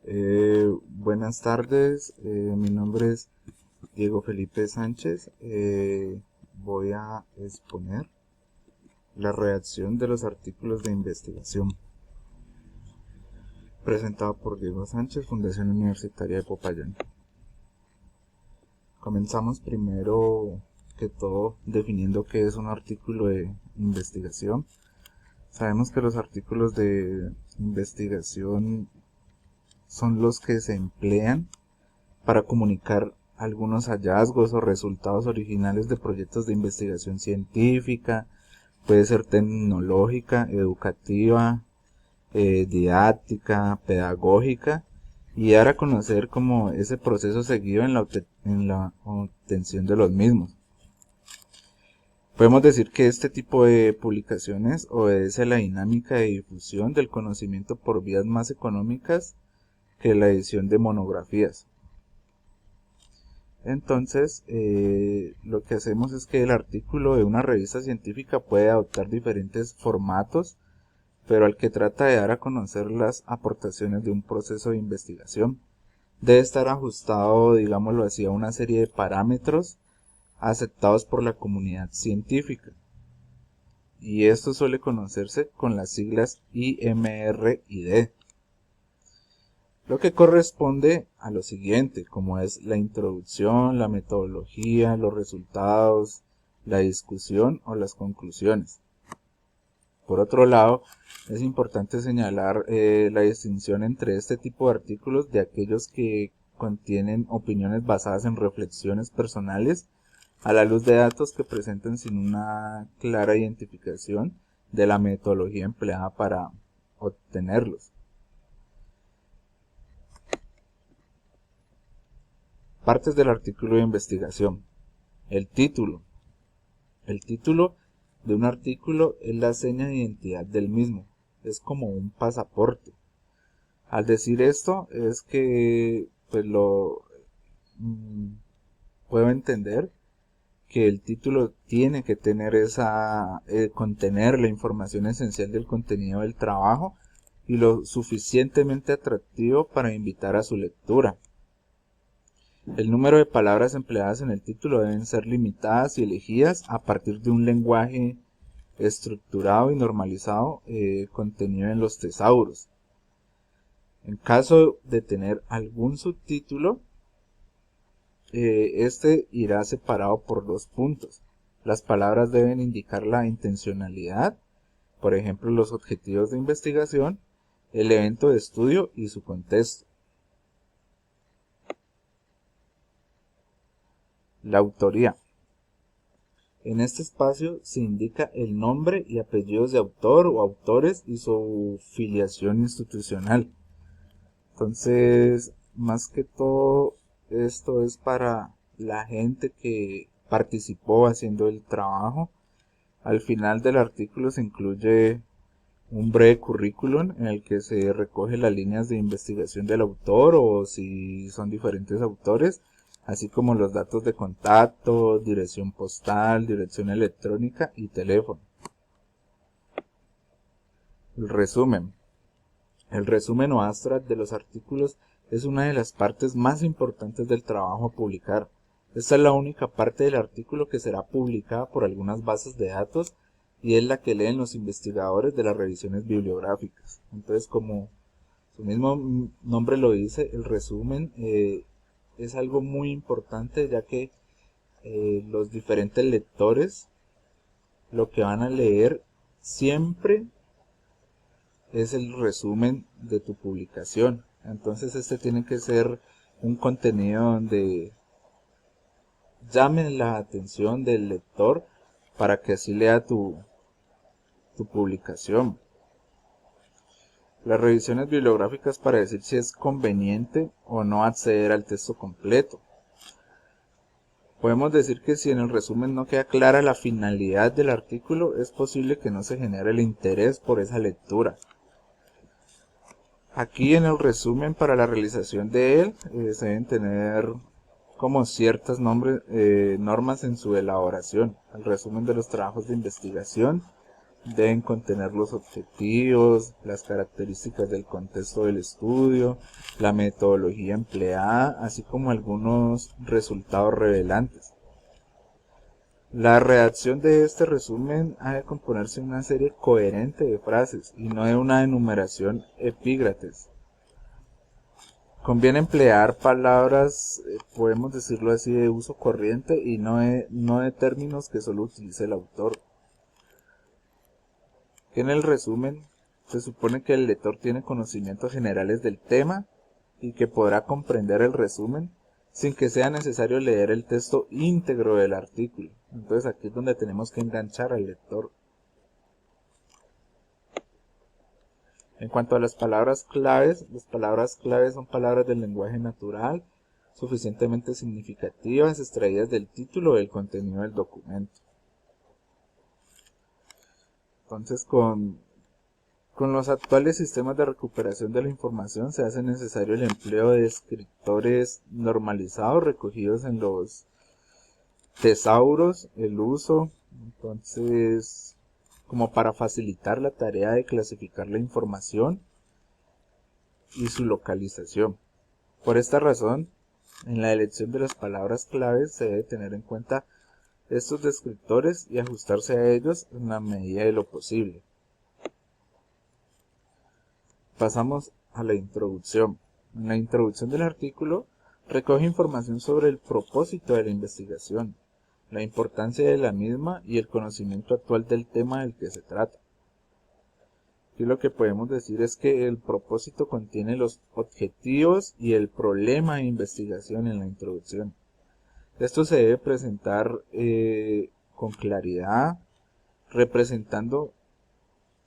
Buenas tardes, mi nombre es Diego Felipe Sánchez. Voy a exponer la redacción de los artículos de investigación presentado por Diego Sánchez, Fundación Universitaria de Popayán. Comenzamos primero que todo definiendo qué es un artículo de investigación. Sabemos que los artículos de investigación son los que se emplean para comunicar algunos hallazgos o resultados originales de proyectos de investigación científica, puede ser tecnológica, educativa, didáctica, pedagógica, y dar a conocer como ese proceso seguido en la obtención de los mismos. Podemos decir que este tipo de publicaciones obedece a la dinámica de difusión del conocimiento por vías más económicas que la edición de monografías. Entonces, lo que hacemos es que el artículo de una revista científica puede adoptar diferentes formatos, pero al que trata de dar a conocer las aportaciones de un proceso de investigación, debe estar ajustado, digámoslo así, a una serie de parámetros aceptados por la comunidad científica. Y esto suele conocerse con las siglas IMR y D. Lo que corresponde a lo siguiente, como es la introducción, la metodología, los resultados, la discusión o las conclusiones. Por otro lado, es importante señalar la distinción entre este tipo de artículos de aquellos que contienen opiniones basadas en reflexiones personales a la luz de datos que presentan sin una clara identificación de la metodología empleada para obtenerlos. Partes del artículo de investigación. El título. El título de un artículo es la seña de identidad del mismo. Es como un pasaporte. Al decir esto es que puedo entender que el título tiene que tener contener la información esencial del contenido del trabajo y lo suficientemente atractivo para invitar a su lectura. El número de palabras empleadas en el título deben ser limitadas y elegidas a partir de un lenguaje estructurado y normalizado contenido en los tesauros. En caso de tener algún subtítulo, este irá separado por 2 puntos. Las palabras deben indicar la intencionalidad, por ejemplo, los objetivos de investigación, el evento de estudio y su contexto. La autoría. En este espacio se indica el nombre y apellidos de autor o autores y su filiación institucional. Entonces, más que todo, esto es para la gente que participó haciendo el trabajo. Al final del artículo se incluye un breve currículum en el que se recoge las líneas de investigación del autor o si son diferentes autores, así como los datos de contacto, dirección postal, dirección electrónica y teléfono. El resumen. El resumen o abstract de los artículos es una de las partes más importantes del trabajo a publicar. Esta es la única parte del artículo que será publicada por algunas bases de datos y es la que leen los investigadores de las revisiones bibliográficas. Entonces, como su mismo nombre lo dice, el resumen es algo muy importante, ya que los diferentes lectores lo que van a leer siempre es el resumen de tu publicación. Entonces este tiene que ser un contenido donde llame la atención del lector para que así lea tu publicación. Las revisiones bibliográficas para decir si es conveniente o no acceder al texto completo. Podemos decir que si en el resumen no queda clara la finalidad del artículo, es posible que no se genere el interés por esa lectura. Aquí en el resumen para la realización de él se deben tener como ciertas normas en su elaboración. El resumen de los trabajos de investigación Deben contener los objetivos, las características del contexto del estudio, la metodología empleada, así como algunos resultados revelantes. La redacción de este resumen ha de componerse de una serie coherente de frases y no de una enumeración epígrates. Conviene emplear palabras, podemos decirlo así, de uso corriente y no de términos que solo utilice el autor. En el resumen, se supone que el lector tiene conocimientos generales del tema y que podrá comprender el resumen sin que sea necesario leer el texto íntegro del artículo. Entonces aquí es donde tenemos que enganchar al lector. En cuanto a las palabras claves son palabras del lenguaje natural, suficientemente significativas, extraídas del título o del contenido del documento. Entonces, con los actuales sistemas de recuperación de la información se hace necesario el empleo de descriptores normalizados recogidos en los tesauros, el uso, entonces, como para facilitar la tarea de clasificar la información y su localización. Por esta razón, en la elección de las palabras claves se debe tener en cuenta estos descriptores y ajustarse a ellos en la medida de lo posible. Pasamos a la introducción. En la introducción del artículo recoge información sobre el propósito de la investigación, la importancia de la misma y el conocimiento actual del tema del que se trata. Aquí lo que podemos decir es que el propósito contiene los objetivos y el problema de investigación en la introducción. Esto se debe presentar con claridad, representando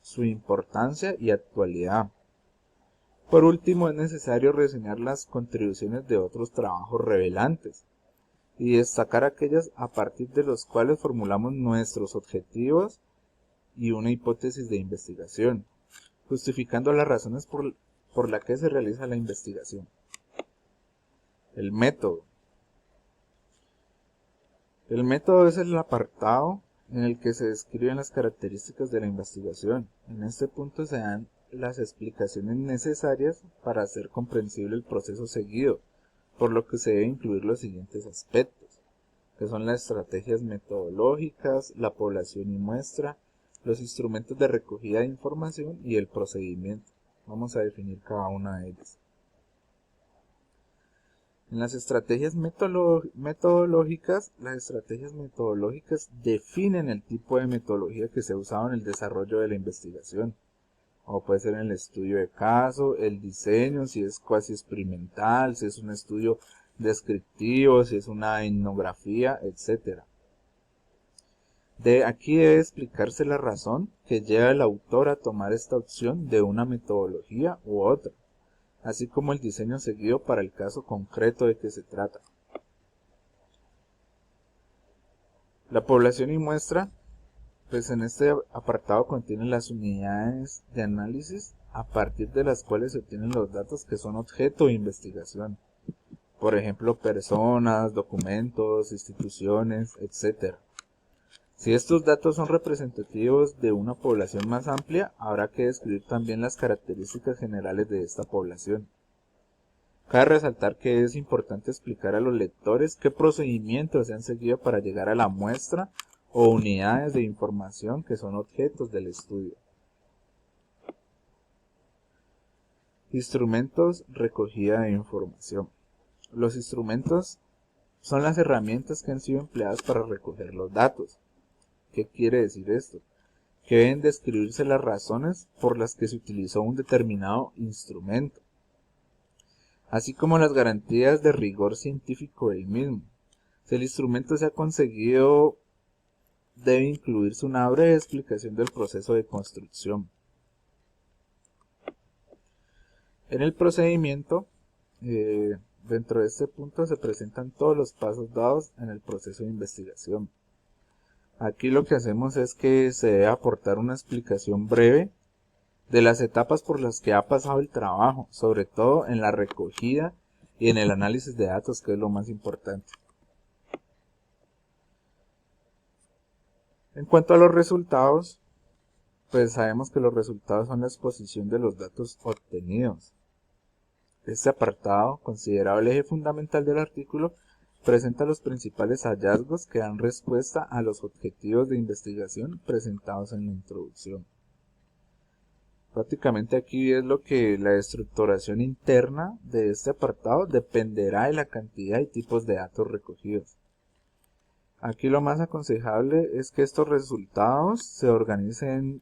su importancia y actualidad. Por último, es necesario reseñar las contribuciones de otros trabajos revelantes y destacar aquellas a partir de los cuales formulamos nuestros objetivos y una hipótesis de investigación, justificando las razones por las que se realiza la investigación. El método. El método es el apartado en el que se describen las características de la investigación. En este punto se dan las explicaciones necesarias para hacer comprensible el proceso seguido, por lo que se debe incluir los siguientes aspectos, que son las estrategias metodológicas, la población y muestra, los instrumentos de recogida de información y el procedimiento. Vamos a definir cada una de ellas. En las estrategias metodológicas, las estrategias metodológicas definen el tipo de metodología que se ha usado en el desarrollo de la investigación, o puede ser en el estudio de caso, el diseño, si es cuasi experimental, si es un estudio descriptivo, si es una etnografía, etc. Aquí debe explicarse la razón que lleva al autor a tomar esta opción de una metodología u otra, así como el diseño seguido para el caso concreto de que se trata. La población y muestra, pues en este apartado contiene las unidades de análisis a partir de las cuales se obtienen los datos que son objeto de investigación. Por ejemplo, personas, documentos, instituciones, etc. Si estos datos son representativos de una población más amplia, habrá que describir también las características generales de esta población. Cabe resaltar que es importante explicar a los lectores qué procedimientos se han seguido para llegar a la muestra o unidades de información que son objetos del estudio. Instrumentos, recogida de información. Los instrumentos son las herramientas que han sido empleadas para recoger los datos. ¿Qué quiere decir esto? Que deben describirse las razones por las que se utilizó un determinado instrumento, así como las garantías de rigor científico del mismo. Si el instrumento se ha conseguido, debe incluirse una breve explicación del proceso de construcción. En el procedimiento, dentro de este punto se presentan todos los pasos dados en el proceso de investigación. Aquí lo que hacemos es que se debe aportar una explicación breve de las etapas por las que ha pasado el trabajo, sobre todo en la recogida y en el análisis de datos, que es lo más importante. En cuanto a los resultados, pues sabemos que los resultados son la exposición de los datos obtenidos. Este apartado, considerado el eje fundamental del artículo, presenta los principales hallazgos que dan respuesta a los objetivos de investigación presentados en la introducción. Prácticamente aquí es lo que la estructuración interna de este apartado dependerá de la cantidad y tipos de datos recogidos. Aquí lo más aconsejable es que estos resultados se organicen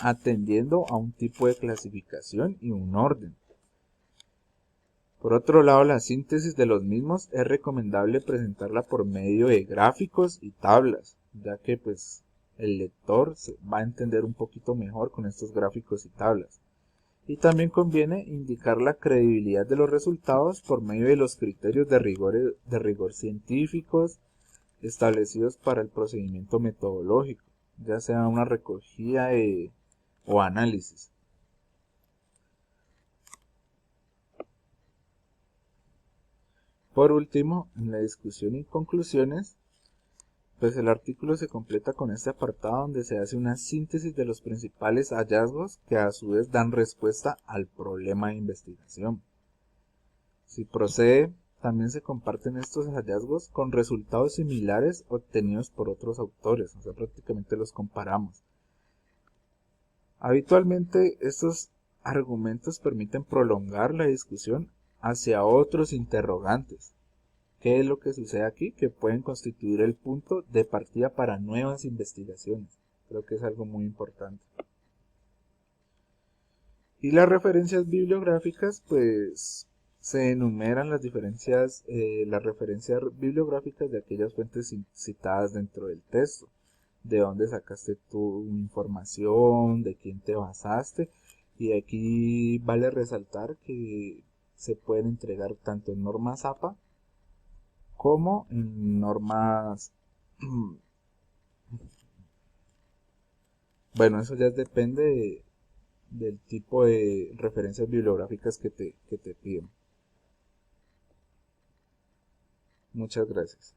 atendiendo a un tipo de clasificación y un orden. Por otro lado, la síntesis de los mismos es recomendable presentarla por medio de gráficos y tablas, ya que pues el lector va a entender un poquito mejor con estos gráficos y tablas. Y también conviene indicar la credibilidad de los resultados por medio de los criterios de rigor científicos establecidos para el procedimiento metodológico, ya sea una recogida o análisis. Por último, en la discusión y conclusiones, pues el artículo se completa con este apartado donde se hace una síntesis de los principales hallazgos que a su vez dan respuesta al problema de investigación. Si procede, también se comparten estos hallazgos con resultados similares obtenidos por otros autores, o sea, prácticamente los comparamos. Habitualmente estos argumentos permiten prolongar la discusión hacia otros interrogantes. ¿Qué es lo que sucede aquí? Que pueden constituir el punto de partida para nuevas investigaciones. Creo que es algo muy importante. Y las referencias bibliográficas, pues se enumeran las referencias bibliográficas de aquellas fuentes citadas dentro del texto. De dónde sacaste tu información, de quién te basaste. Y aquí vale resaltar que se pueden entregar tanto en normas APA como en normas... Bueno, eso ya depende del tipo de referencias bibliográficas que te piden. Muchas gracias.